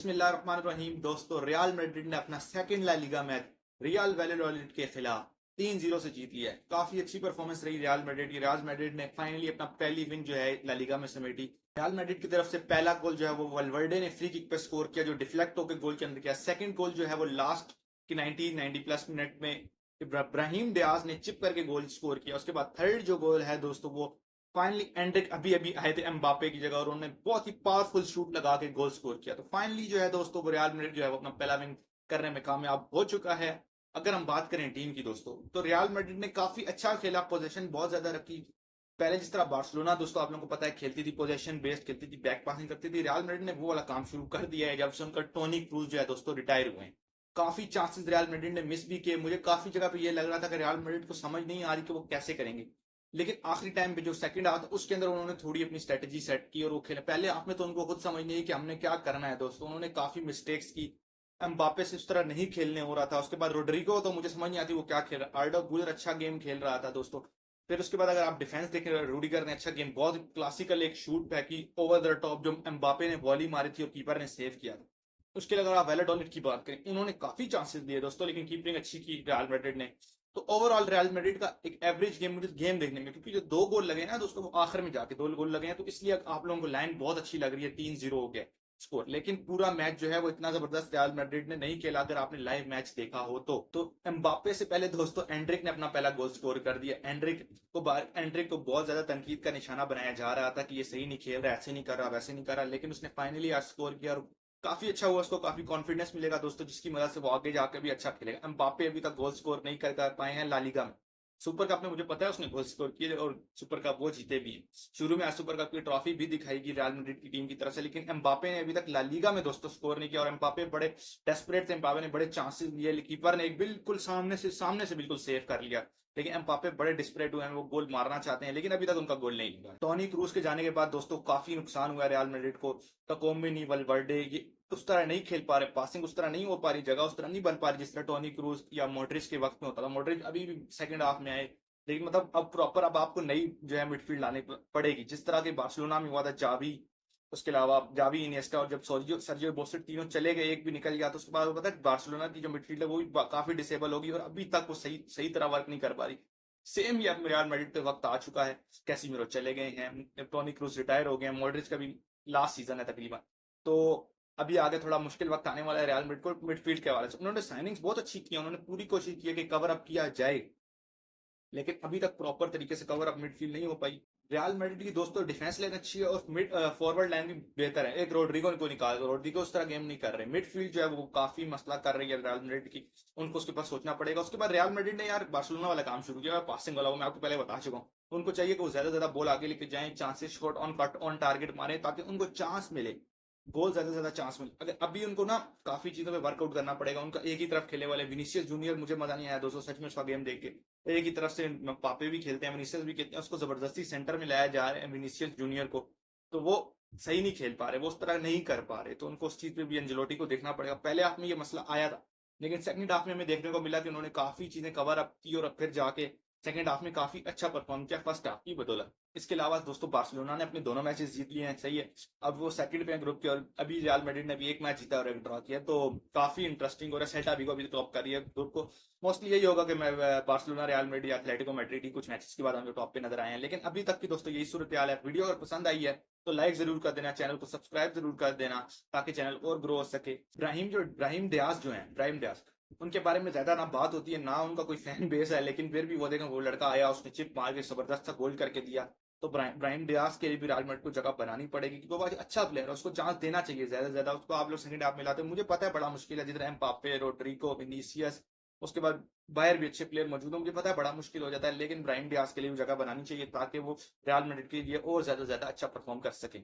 बिस्मिल्लाहिर्रहमानिर्रहीम। दोस्तों, real Madrid ने अपना second La Liga match Real Valladolid के खिलाफ 3-0 से जीत लिया है। काफी अच्छी परफॉर्मेंस रही रियल मैड्रिड की। रियल मैड्रिड ने फाइनली अपना पहली विन जो है ला लीगा में समेटी। रियल मैड्रिड की तरफ से पहला गोल जो है वो वल्वर्डे ने फ्री किक पे स्कोर किया, जो डिफ्लेक्ट होकर गोल के अंदर किया। सेकंड गोल जो है वो लास्ट की 90 प्लस मिनट में इब्राहिम डियाज ने चिप करके गोल स्कोर किया। उसके बाद थर्ड जो गोल है दोस्तों, वो फाइनली एंड्रिक अभी अभी आए थे एम्बापे की जगह और उन्होंने बहुत ही पावरफुल शूट लगा के गोल स्कोर किया। तो फाइनली जो है दोस्तों, वो रियल मैड्रिड जो है वो अपना पहला विन करने में कामयाब हो चुका है। अगर हम बात करें टीम की दोस्तों, तो रियल मैड्रिड ने काफी अच्छा खेला, पोजीशन बहुत ज्यादा रखी। पहले जिस तरह बार्सिलोना दोस्तों आप लोगों को पता है खेलती थी, पोजीशन बेस्ड खेलती थी, बैक पासिंग करती थी, रियल मैड्रिड ने वो वाला काम शुरू कर दिया है जब से उनका टोनी क्रूज जो है दोस्तों रिटायर हुए हैं। काफी चांसेस रियल मैड्रिड ने मिस भी किए। मुझे काफी जगह पे ये लग रहा था कि रियल मैड्रिड को समझ नहीं आ रही कि वो कैसे करेंगे, लेकिन आखिरी टाइम पे जो सेकंड हाफ था उसके अंदर उन्होंने थोड़ी अपनी स्ट्रेटेजी सेट की और वो खेले। पहले हाफ में तो उनको खुद समझ नहीं कि हमने क्या करना है दोस्तों, उन्होंने काफी मिस्टेक्स की। एम्बापे से उस तरह नहीं खेलने हो रहा था। उसके बाद रोड्रिगो तो मुझे समझ नहीं आती वो क्या खेल रहा है। आर्डो गुलर अच्छा गेम खेल रहा था दोस्तों। फिर उसके बाद अगर आप डिफेंस देखें, रूडिगर ने अच्छा गेम, बहुत क्लासिकल एक शूट फेंकी ओवर द टॉप जो एम्बापे ने वॉली मारी थी और कीपर ने सेव किया था। उसके लिए अगर आप वैलेडोलिड की बात करें, उन्होंने काफी चांसेस दिए दोस्तों, लेकिन कीपिंग अच्छी की रियल मैड्रिड ने। तो ओवरऑल रियल मैड्रिड का एक एवरेज गेम देखने में, क्योंकि जो दो गोल लगे ना दोस्तों वो आखिर में जाके दो गोल लगे हैं, तो इसलिए आप लोगों को लाइन बहुत अच्छी लग रही है, 3-0 हो गया स्कोर। लेकिन पूरा मैच जो है वो इतना जबरदस्त रियल मैड्रिड ने नहीं खेला। अगर आपने लाइव मैच देखा हो तो एम्बापे से पहले दोस्तों एंड्रिक ने अपना पहला गोल स्कोर कर दिया। एंड्रिक को बहुत ज्यादा तनकीद का निशाना बनाया जा रहा था कि ये सही नहीं खेल रहा, ऐसे नहीं कर रहा, वैसे नहीं कर रहा, लेकिन उसने फाइनली आज स्कोर किया और काफी अच्छा हुआ। उसको काफी कॉन्फिडेंस मिलेगा दोस्तों, जिसकी मदद से वो आगे जाकर भी अच्छा खेलेगा। एम्बापे अभी तक गोल स्कोर नहीं कर पाए हैं ला लीगा में। सुपर कप में मुझे पता है उसने गोल स्कोर किए और सुपर कप वो जीते भी हैं। शुरू में आज सुपर कप की ट्रॉफी भी दिखाएगी रियल मैड्रिड की टीम की तरफ से, लेकिन एम्बापे ने अभी तक ला लीगा में दोस्तों स्कोर नहीं किया और एम्बापे बड़े डेस्परेट थे। एम्बापे ने बड़े चांसेस लिए, कीपर ने एक बिल्कुल सामने से बिल्कुल सेव कर लिया, लेकिन एम्बापे बड़े डिस्परेट हुए हैं, वो गोल मारना चाहते हैं, लेकिन अभी तक उनका गोल नहीं लगा। टोनी क्रूज के जाने के बाद दोस्तों काफी नुकसान हुआ रियल मैड्रिड को। टकोम्बिनी, वल्वर्डे ये उस तरह नहीं खेल पा रहे, पासिंग उस तरह नहीं हो पा रही, जगह उस तरह नहीं बन पा रही जिस तरह टोनी क्रूज या मॉड्रिच के वक्त में होता था। मॉड्रिच अभी भी सेकंड हाफ में आए, लेकिन मतलब अब प्रॉपर अब आपको नई जो है मिडफील्ड लानी पड़ेगी, जिस तरह के बार्सिलोना में हुआ था। जावी, उसके अलावा जावी, इनिएस्टा और जब सर्जियो बुस्केट्स तीनों चले गए, एक भी निकल गया, तो उसके बाद पता है बार्सिलोना की जो मिडफील्ड है वो भी काफी डिसेबल होगी और अभी तक वो सही सही तरह वर्क नहीं कर पा रही। सेम ही अब रियल मैड्रिड पे वक्त आ चुका है। कैसीमिरो चले गए हैं, टोनी क्रूज रिटायर हो गए हैं, मॉड्रिच का भी लास्ट सीजन है तकरीबन। तो अभी आगे थोड़ा मुश्किल वक्त आने वाला है रियल मैड्रिड को मिडफील्ड के हवाले से। उन्होंने साइनिंग्स बहुत अच्छी की, उन्होंने पूरी कोशिश की है कि कवर अप किया जाए, लेकिन अभी तक प्रॉपर तरीके से कवर अप मिडफील्ड नहीं हो पाई। रियल मैड्रिड की दोस्तों डिफेंस लाइन अच्छी है और मिड फॉरवर्ड लाइन भी बेहतर है। एक रोड्रिगो को निकाल दो, रोड्रिगो उस तरह गेम नहीं कर रहे। मिडफील्ड जो है वो काफी मसला कर रही है रियल मैड्रिड की, उनको उसके पास सोचना पड़ेगा। उसके बाद रियल मैड्रिड ने यार बार्सिलोना वाला काम शुरू किया, पासिंग वाला, वो मैं आपको पहले बता चुका हूँ। उनको चाहिए कि वो ज्यादा ज्यादा बॉल आगे लेके जाएं, chances shot on cut on target मारे, ताकि उनको चांस मिले, गोल ज्यादा से ज्यादा चांस मिले। अगर अभी उनको ना काफी चीजों पे वर्कआउट करना पड़ेगा। उनका एक ही तरफ खेलने वाले विनीसियस जूनियर, मुझे मजा नहीं आया दोस्तों सच में उसका गेम देख के। एक ही तरफ से पापे भी खेलते हैं, विनीसियस भी खेलते हैं, उसको जबरदस्ती सेंटर में लाया जा रहा है विनीसियस जूनियर को, तो वो सही नहीं खेल पा रहे, वो उस तरह नहीं कर पा रहे। तो उनको उस चीज पे भी एंजेलोटी को देखना पड़ेगा। पहले हाफ में ये मसला आया था, लेकिन सेकंड हाफ में हमें देखने को मिला कि उन्होंने काफी चीजें कवर अप की और फिर जाके सेकंड हाफ में काफी अच्छा परफॉर्म किया फर्स्ट हाफ की बदौलत। इसके अलावा दोस्तों बार्सिलोना ने अपने दोनों मैचेस जीत लिए हैं, सही है। अब वो सेकंड पे ग्रुप के, और अभी रियल मैड्रिड ने भी एक मैच जीता और एक ड्रॉ किया, तो काफी इंटरेस्टिंग हो रहा है। सेल्टा विगो भी टॉप कर रही है ग्रुप को। मोस्टली यही होगा कि मैं Barcelona, Real Madrid, Atletico Madrid ही कुछ मैचेस के बाद हम टॉप पे नजर आए हैं, लेकिन अभी तक की दोस्तों यही सूरत हाल है। वीडियो अगर पसंद आई है तो लाइक जरूर कर देना, चैनल को सब्सक्राइब जरूर कर देना, ताकि चैनल और ग्रो हो सके। इब्राहिम डियाज जो है, इब्राहिम डियाज, उनके बारे में ज्यादा ना बात होती है, ना उनका कोई फैन बेस है, लेकिन फिर भी वो देखें, वो लड़का आया, उसने चिप मार के जबरदस्त सा गोल करके दिया। तो ब्राहिम डियास के लिए भी रियल मैड्रिड को जगह बनानी पड़ेगी, क्योंकि वो अच्छा प्लेयर है, उसको चांस देना चाहिए ज्यादा से ज्यादा। उसको आप लोग सेकंड हाफ में लाते हो, मुझे पता है बड़ा मुश्किल है, जिधर एम्बापे, रोड्रिगो, विनीसियस, उसके बाद बाहर भी अच्छे प्लेयर मौजूद है, मुझे पता है बड़ा मुश्किल हो जाता है, लेकिन ब्राहिम डियास के लिए भी जगह बनानी चाहिए, ताकि वो रियल मैड्रिड के लिए और ज्यादा अच्छा परफॉर्म कर सके।